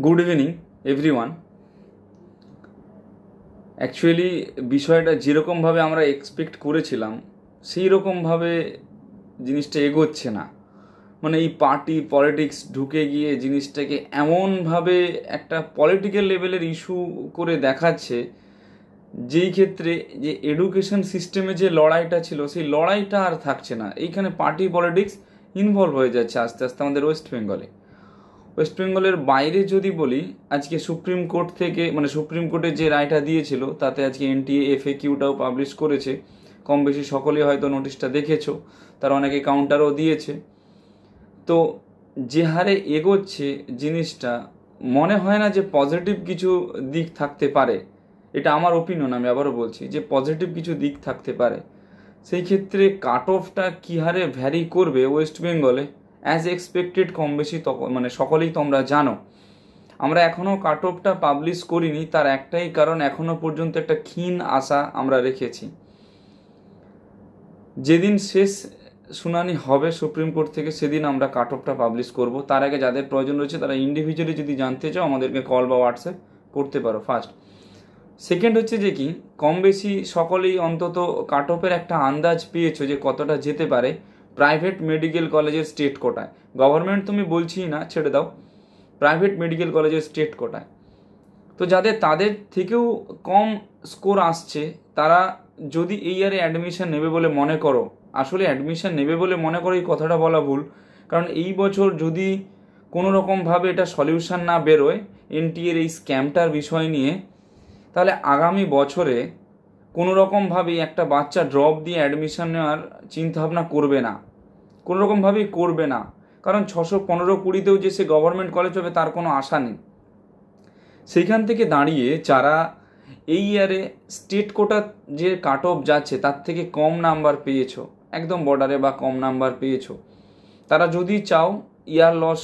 Good evening everyone. Actually বিষয়টা যেরকমভাবে আমরা এক্সপেক্ট করেছিলাম সেই রকমভাবে জিনিসটা এগোচ্ছে না। মানে এই পার্টি পলিটিক্স ঢুকে গিয়ে জিনিসটাকে এমনভাবে একটা পলিটিক্যাল লেভেলের ইস্যু করে দেখাচ্ছে, যেই ক্ষেত্রে যে এডুকেশন সিস্টেমে যে লড়াইটা ছিল সেই লড়াইটা আর থাকছে না। এইখানে পার্টি পলিটিক্স ইনভলভ হয়ে যাচ্ছে আস্তে আস্তে আমাদের ওয়েস্ট বেঙ্গলের বাইরে যদি বলি, আজকে সুপ্রিম কোর্ট থেকে সুপ্রিম কোর্টে যে রায়টা দিয়েছিল তাতে আজকে এনটিএ এফএকিউটাও পাবলিশ করেছে। কম বেশি সকলেই হয়তো নোটিশটা দেখেছো, তার অনেকে কাউন্টারও দিয়েছে। তো যে হারে এগোচ্ছে জিনিসটা, মনে হয় না যে পজিটিভ কিছু দিক থাকতে পারে। এটা আমার ওপিনিয়ন, আমি আবারও বলছি যে পজিটিভ কিছু দিক থাকতে পারে। সেই ক্ষেত্রে কাট অফটা কী হারে ভ্যারি করবে ওয়েস্ট বেঙ্গলে অ্যাজ এক্সপেক্টেড, কম বেশি সকলেই তোমরা জানো। আমরা এখনও কাট অফটা পাবলিশ করিনি, তার একটাই কারণ এখনও পর্যন্ত একটা ক্ষীণ আশা আমরা রেখেছি। যেদিন শেষ শুনানি হবে সুপ্রিম কোর্ট থেকে সেদিন আমরা কাট অফটা পাবলিশ করব। তার আগে যাদের প্রয়োজন রয়েছে তারা ইন্ডিভিজুয়ালি যদি জানতে চাও আমাদেরকে কল বা হোয়াটসঅ্যাপ করতে পারো, ফার্স্ট। সেকেন্ড হচ্ছে যে কি, কম বেশি সকলেই অন্তত কাট অফের একটা আন্দাজ পেয়েছো যে কতটা যেতে পারে প্রাইভেট মেডিকেল কলেজের স্টেট কোটায়। গভর্নমেন্ট তুমি বলছি না, ছেড়ে দাও, প্রাইভেট মেডিকেল কলেজের স্টেট কোটায়। তো তাদের থেকেও কম স্কোর আসছে, তারা যদি এই ইয়ারে অ্যাডমিশন নেবে বলে মনে করো, আসলে অ্যাডমিশন নেবে বলে মনে করো এই কথাটা বলা ভুল, কারণ এই বছর যদি কোনো রকমভাবে এটা সলিউশন না বেরোয় এনটিএর এই স্ক্যামটার বিষয় নিয়ে, তাহলে আগামী বছরে কোনো রকমভাবেই একটা বাচ্চা ড্রপ দিয়ে অ্যাডমিশন নেওয়ার চিন্তাভাবনা করবে না, কোনো রকমভাবেই করবে না। কারণ 615-20তেও যে সে গভর্নমেন্ট কলেজ হবে তার কোনো আশা নেই। সেইখান থেকে দাঁড়িয়ে যারা এই ইয়ারে স্টেট কোটা যে কাট অফ যাচ্ছে তার থেকে কম নাম্বার পেয়েছো, একদম বর্ডারে বা কম নাম্বার পেয়েছো, তারা যদি চাও ইয়ার লস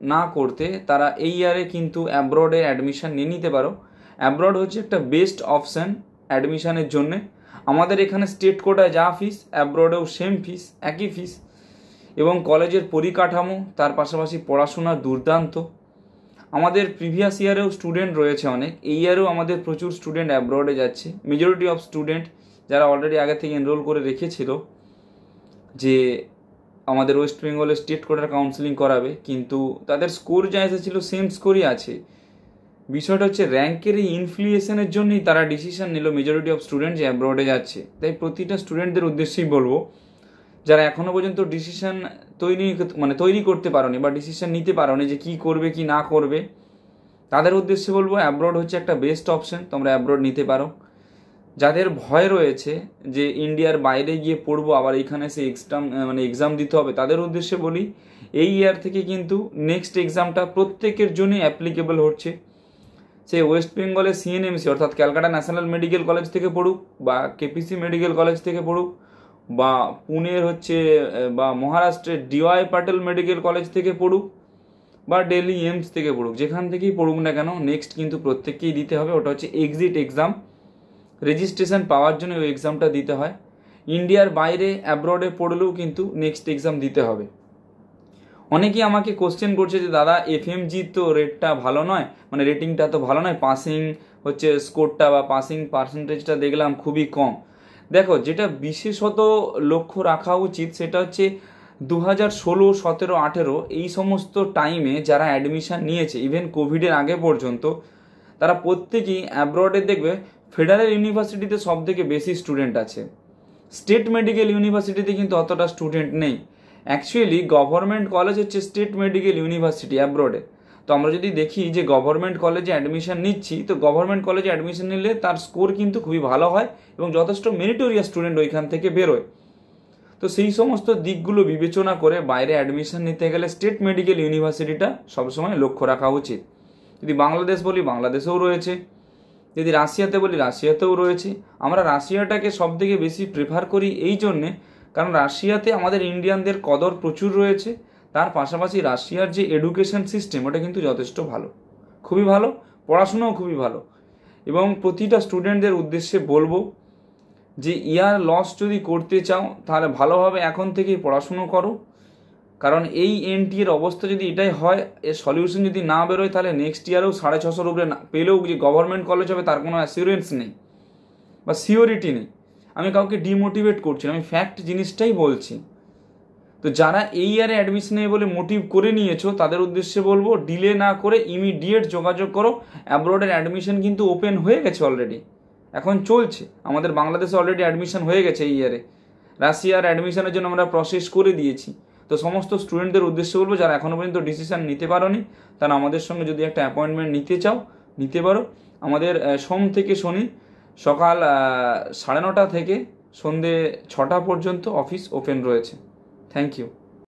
না করতে, তারা এই ইয়ারে কিন্তু অ্যাব্রডে অ্যাডমিশন নিয়ে নিতে পারো। অ্যাব্রড হচ্ছে একটা বেস্ট অপশান অ্যাডমিশনের জন্যে। আমাদের এখানে স্টেট কোটায় যা ফিস, অ্যাব্রডেও সেম ফিস, একই ফিস, এবং কলেজের পরিকাঠামো তার পাশাপাশি পড়াশোনা দুর্দান্ত। আমাদের প্রিভিয়াস ইয়ারেও স্টুডেন্ট রয়েছে অনেক, এই ইয়ারেও আমাদের প্রচুর স্টুডেন্ট অ্যাব্রডে যাচ্ছে। মেজরিটি অফ স্টুডেন্ট যারা অলরেডি আগে থেকে এনরোল করে রেখেছিল যে আমাদের ওয়েস্ট বেঙ্গলে স্টেট কোটার কাউন্সেলিং করাবে, কিন্তু তাদের স্কোর যা এসেছিল সেম স্কোরই আছে। বিষয়টা হচ্ছে র্যাঙ্কের এই ইনফ্লুয়েশনের জন্যই তারা ডিসিশন নিল মেজরিটি অফ স্টুডেন্ট যে অ্যাব্রডে যাচ্ছে। তাই প্রতিটা স্টুডেন্টদের উদ্দেশ্যেই বলবো, যারা এখনও পর্যন্ত ডিসিশন তৈরি করতে পারোনি বা ডিসিশন নিতে পারোনি যে কী করবে কি না করবে, তাদের উদ্দেশ্যে বলবো অ্যাব্রড হচ্ছে একটা বেস্ট অপশন, তোমরা অ্যাব্রড নিতে পারো। যাদের ভয় রয়েছে যে ইন্ডিয়ার বাইরে গিয়ে পড়বো আবার এইখানে সে এক্সাম দিতে হবে, তাদের উদ্দেশ্যে বলি এই ইয়ার থেকে কিন্তু নেক্সট এক্সামটা প্রত্যেকের জন্যই অ্যাপ্লিকেবল হচ্ছে। সে ওয়েস্ট বেঙ্গলের সিএনএমসি অর্থাৎ ক্যালকাটা ন্যাশনাল মেডিকেল কলেজ থেকে পড়ুক, বা কেপিসি মেডিকেল কলেজ থেকে পড়ুক, বা পুনের বা মহারাষ্ট্রের ডিওয়াই পাটেল মেডিকেল কলেজ থেকে পড়ুক, বা দিল্লি এইমস থেকে পড়ুক, যেখান থেকেই পড়ুক না কেন নেক্সট কিন্তু প্রত্যেককেই দিতে হবে। ওটা হচ্ছে এক্সিট এক্সাম, রেজিস্ট্রেশন পাওয়ার জন্য ওই এক্সামটা দিতে হয়। ইন্ডিয়ার বাইরে অ্যাব্রডে পড়লেও কিন্তু নেক্সট এক্সাম দিতে হবে। অনেকেই আমাকে কোশ্চেন করছে যে দাদা এফএমজি তো রেটটা ভালো নয়, রেটিংটা তো ভালো নয়, পাসিং স্কোরটা বা পাসিং পার্সেন্টেজটা দেখলাম খুবই কম। দেখো, যেটা বিশেষত লক্ষ্য রাখা উচিত সেটা হচ্ছে 2016, 17, 18 এই সমস্ত টাইমে যারা অ্যাডমিশান নিয়েছে, ইভেন কোভিডের আগে পর্যন্ত, তারা প্রত্যেকেই অ্যাব্রডে দেখবে ফেডারেল ইউনিভার্সিটিতে সব থেকে বেশি স্টুডেন্ট আছে, স্টেট মেডিকেল ইউনিভার্সিটিতে কিন্তু অতটা স্টুডেন্ট নেই। অ্যাকচুয়ালি গভর্নমেন্ট কলেজ হচ্ছে স্টেট মেডিকেল ইউনিভার্সিটি অ্যাব্রডে। তো আমরা যদি দেখি যে গভর্নমেন্ট কলেজে অ্যাডমিশন নিচ্ছি, তো গভর্নমেন্ট কলেজে অ্যাডমিশন নিলে তার স্কোর কিন্তু খুবই ভালো হয় এবং যথেষ্ট মেরিটোরিয়াস স্টুডেন্ট ওইখান থেকে বেরোয়। তো সেই সমস্ত দিকগুলো বিবেচনা করে বাইরে অ্যাডমিশন নিতে গেলে স্টেট মেডিকেল ইউনিভার্সিটিটা সবসময় লক্ষ্য রাখা উচিত। যদি বাংলাদেশ বলি, বাংলাদেশেও রয়েছে। যদি রাশিয়াতে বলি, রাশিয়াতেও রয়েছে। আমরা রাশিয়াটাকে সব থেকে বেশি প্রেফার করি এই জন্যে, কারণ রাশিয়াতে আমাদের ইন্ডিয়ানদের কদর প্রচুর রয়েছে। তার পাশাপাশি রাশিয়ার যে এডুকেশন সিস্টেম ওটা কিন্তু যথেষ্ট ভালো, খুবই ভালো, পড়াশুনোও খুবই ভালো। এবং প্রতিটা স্টুডেন্টদের উদ্দেশ্যে বলবো যে ইয়ার লস যদি করতে চাও তাহলে ভালোভাবে এখন থেকেই পড়াশুনো করো, কারণ এই এনটি এর অবস্থা যদি এটাই হয়, এর সলিউশন যদি না বেরোয়, তাহলে নেক্সট ইয়ারেও 650 উপরে পেলেও যে গভর্নমেন্ট কলেজ হবে তার কোনো অ্যাসিওরেন্স নেই বা সিওরিটি নেই। আমি কাউকে ডিমোটিভেট করছি না, আমি ফ্যাক্ট জিনিসটাই বলছি। তো যারা এই ইয়ারে অ্যাডমিশন নেই বলে মোটিভ করে নিয়েছো, তাদের উদ্দেশ্যে বলবো ডিলে না করে ইমিডিয়েট যোগাযোগ করো। অ্যাব্রোডের অ্যাডমিশন কিন্তু ওপেন হয়ে গেছে অলরেডি, এখন চলছে। আমাদের বাংলাদেশে অলরেডি অ্যাডমিশন হয়ে গেছে এই ইয়ারে। রাশিয়ার অ্যাডমিশনের জন্য আমরা প্রসেস করে দিয়েছি। তো সমস্ত স্টুডেন্টদের উদ্দেশ্যে বলবো, যারা এখনও পর্যন্ত ডিসিশন নিতে পারোনি, তারা আমাদের সঙ্গে যদি একটা অ্যাপয়েন্টমেন্ট নিতে চাও, নিতে পারো। আমাদের সোম থেকে শনি সকাল 9:30 থেকে সন্ধে 6টা পর্যন্ত অফিস ওপেন রয়েছে। Thank you.